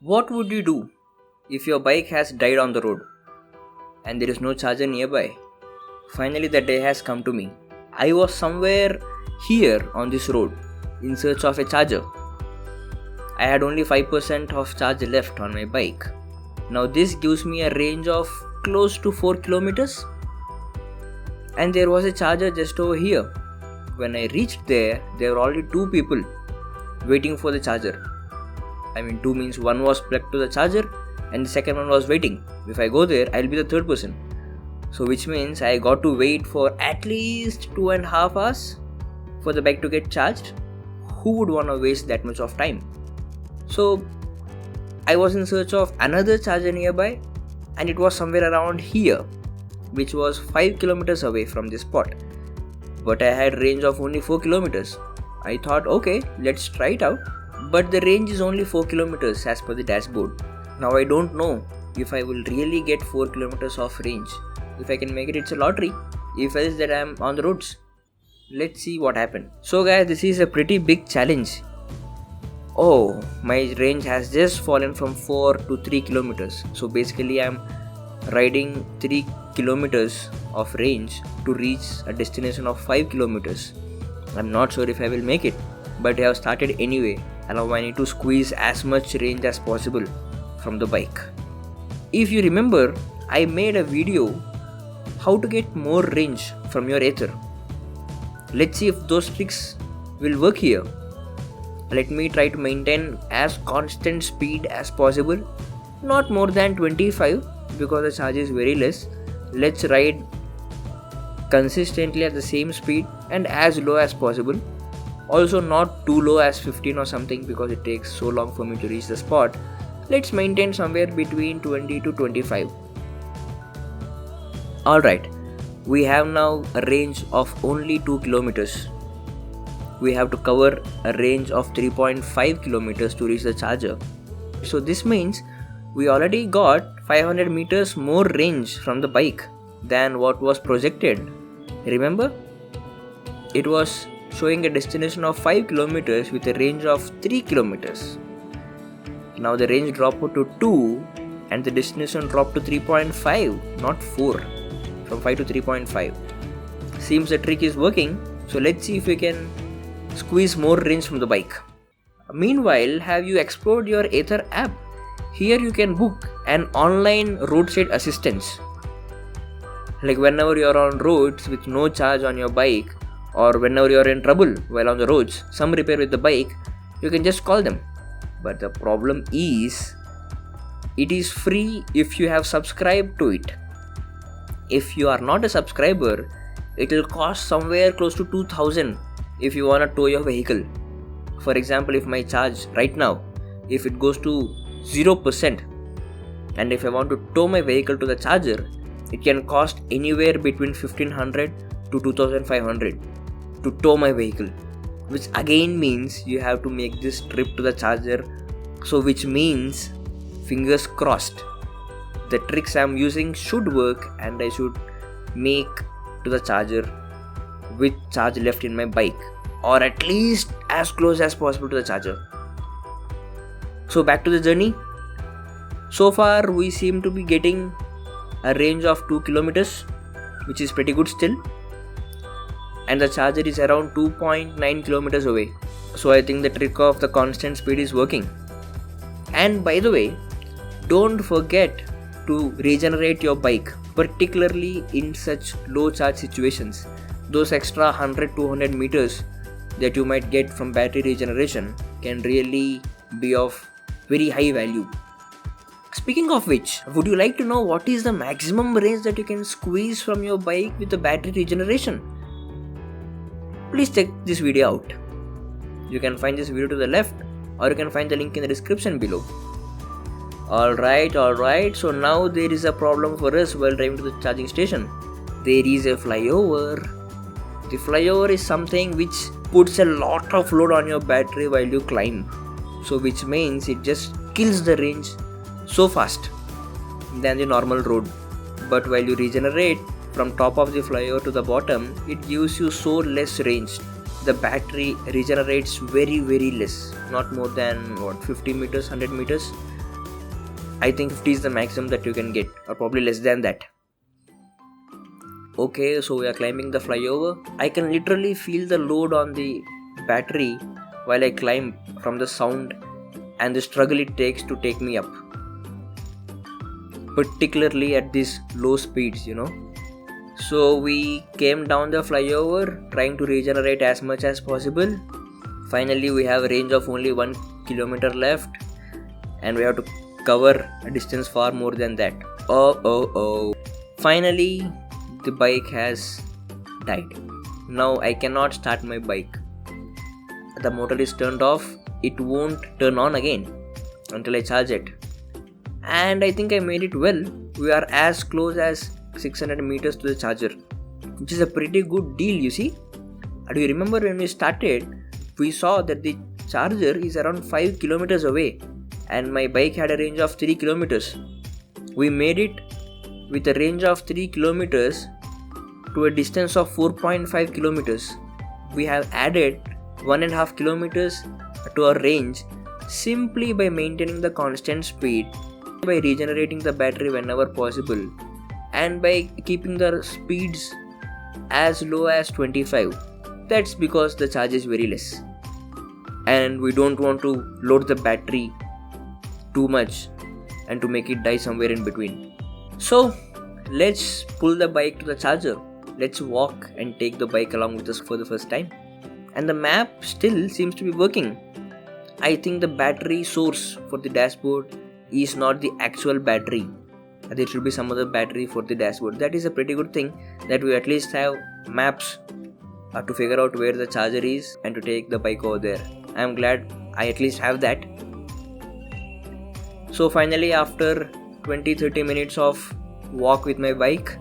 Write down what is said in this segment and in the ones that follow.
What would you do if your bike has died on the road and there is no charger nearby? Finally, the day has come to me. I was somewhere here on this road in search of a charger. I had only 5% of charge left on my bike. Now this gives me a range of close to 4 kilometers. And there was a charger just over here. When I reached there were already 2 people waiting for the charger. I mean 2 means one was plugged to the charger and the second one was waiting. If I go there, I'll be the third person. So which means I got to wait for at least 2.5 hours for the bike to get charged. Who would want to waste that much of time? So I was in search of another charger nearby and it was somewhere around here, which was 5 kilometers away from this spot. But I had range of only 4 kilometers. I thought, okay, let's try it out. But the range is only 4 kilometers as per the dashboard. Now I don't know if I will really get 4 kilometers of range. If I can make it, it's a lottery. If else, that I'm on the roads. Let's see what happened. So guys, this is a pretty big challenge. Oh, my range has just fallen from 4 to 3 kilometers. So basically I'm riding 3 kilometers of range to reach a destination of 5 kilometers. I'm not sure if I will make it, but I have started anyway. And now I need to squeeze as much range as possible from the bike. If you remember, I made a video how to get more range from your Ather. Let's see if those tricks will work here. Let me try to maintain as constant speed as possible, not more than 25 because the charge is very less. Let's ride consistently at the same speed and as low as possible. Also not too low as 15 or something because it takes so long for me to reach the spot. Let's maintain somewhere between 20 to 25. Alright, we have now a range of only 2 kilometers. We have to cover a range of 3.5 kilometers to reach the charger. So this means we already got 500 meters more range from the bike than what was projected. Remember? It was showing a destination of 5 kilometers with a range of 3 kilometers. Now the range dropped to 2 and the destination dropped to 3.5, not 4. From 5 to 3.5. Seems the trick is working, so let's see if we can squeeze more range from the bike. Meanwhile, have you explored your Ather app? Here you can book an online roadside assistance. Like whenever you are on roads with no charge on your bike, or whenever you are in trouble while on the roads, some repair with the bike, you can just call them. But the problem is, it is free if you have subscribed to it. If you are not a subscriber, it will cost somewhere close to 2000 if you want to tow your vehicle. For example, if my charge right now, if it goes to 0% and if I want to tow my vehicle to the charger, it can cost anywhere between 1500 to 2500 to tow my vehicle, which again means you have to make this trip to the charger. So which means, fingers crossed, the tricks I'm using should work and I should make to the charger with charge left in my bike, or at least as close as possible to the charger. So back to the journey. So far we seem to be getting a range of 2 kilometers, which is pretty good still. And the charger is around 2.9 kilometers away. So I think the trick of the constant speed is working. And by the way, don't forget to regenerate your bike, particularly in such low charge situations. Those extra 100-200 meters that you might get from battery regeneration can really be of very high value. Speaking of which, would you like to know what is the maximum range that you can squeeze from your bike with the battery regeneration? Please check this video out. You can find this video to the left, or you can find the link in the description below. Alright, so now there is a problem for us while driving to the charging station. There is a flyover. The flyover is something which puts a lot of load on your battery while you climb. So which means it just kills the range so fast than the normal road. But while you regenerate from top of the flyover to the bottom, it gives you so less range. The battery regenerates very less, not more than 50 meters, 100 meters. I think 50 is the maximum that you can get, or probably less than that. Okay, so we are climbing the flyover. I can literally feel the load on the battery while I climb, from the sound and the struggle it takes to take me up, particularly at these low speeds, So we came down the flyover trying to regenerate as much as possible. Finally, we have a range of only 1 kilometer left, and we have to cover a distance far more than that. Oh. Finally, the bike has died. Now I cannot start my bike. The motor is turned off. It won't turn on again until I charge it. And I think I made it well. We are as close as 600 meters to the charger, which is a pretty good deal, you see. Do you remember when we started, we saw that the charger is around 5 kilometers away and my bike had a range of 3 kilometers. We made it with a range of 3 kilometers to a distance of 4.5 kilometers. We have added 1.5 kilometers to our range simply by maintaining the constant speed, by regenerating the battery whenever possible, and by keeping the speeds as low as 25. That's because the charge is very less and we don't want to load the battery too much and to make it die somewhere in between. So let's pull the bike to the charger. Let's walk and take the bike along with us for the first time. And the map still seems to be working. I think the battery source for the dashboard is not the actual battery. There should be some other battery for the dashboard. That is a pretty good thing, that we at least have maps to figure out where the charger is and to take the bike over there. I am glad I at least have that. So finally, after 20-30 minutes of walk with my bike,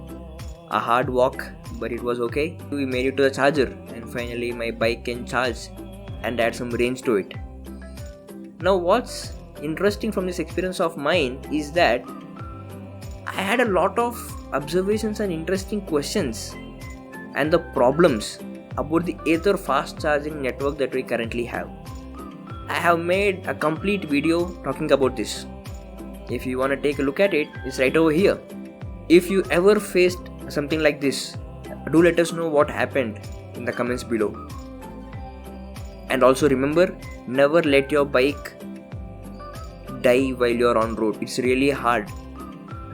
a hard walk, but it was okay, we made it to the charger, and finally my bike can charge and add some range to it. Now what's interesting from this experience of mine is that I had a lot of observations and interesting questions and the problems about the Ather fast charging network that we currently have. I have made a complete video talking about this. If you want to take a look at it, it's right over here. If you ever faced something like this, do let us know what happened in the comments below. And also remember, never let your bike die while you're on road. It's really hard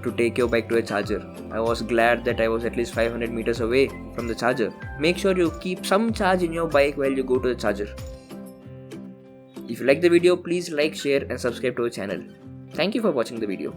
to take your bike to a charger. I was glad that I was at least 500 meters away from the charger. Make sure you keep some charge in your bike while you go to the charger. If you like the video, please like, share and subscribe to our channel. Thank you for watching the video.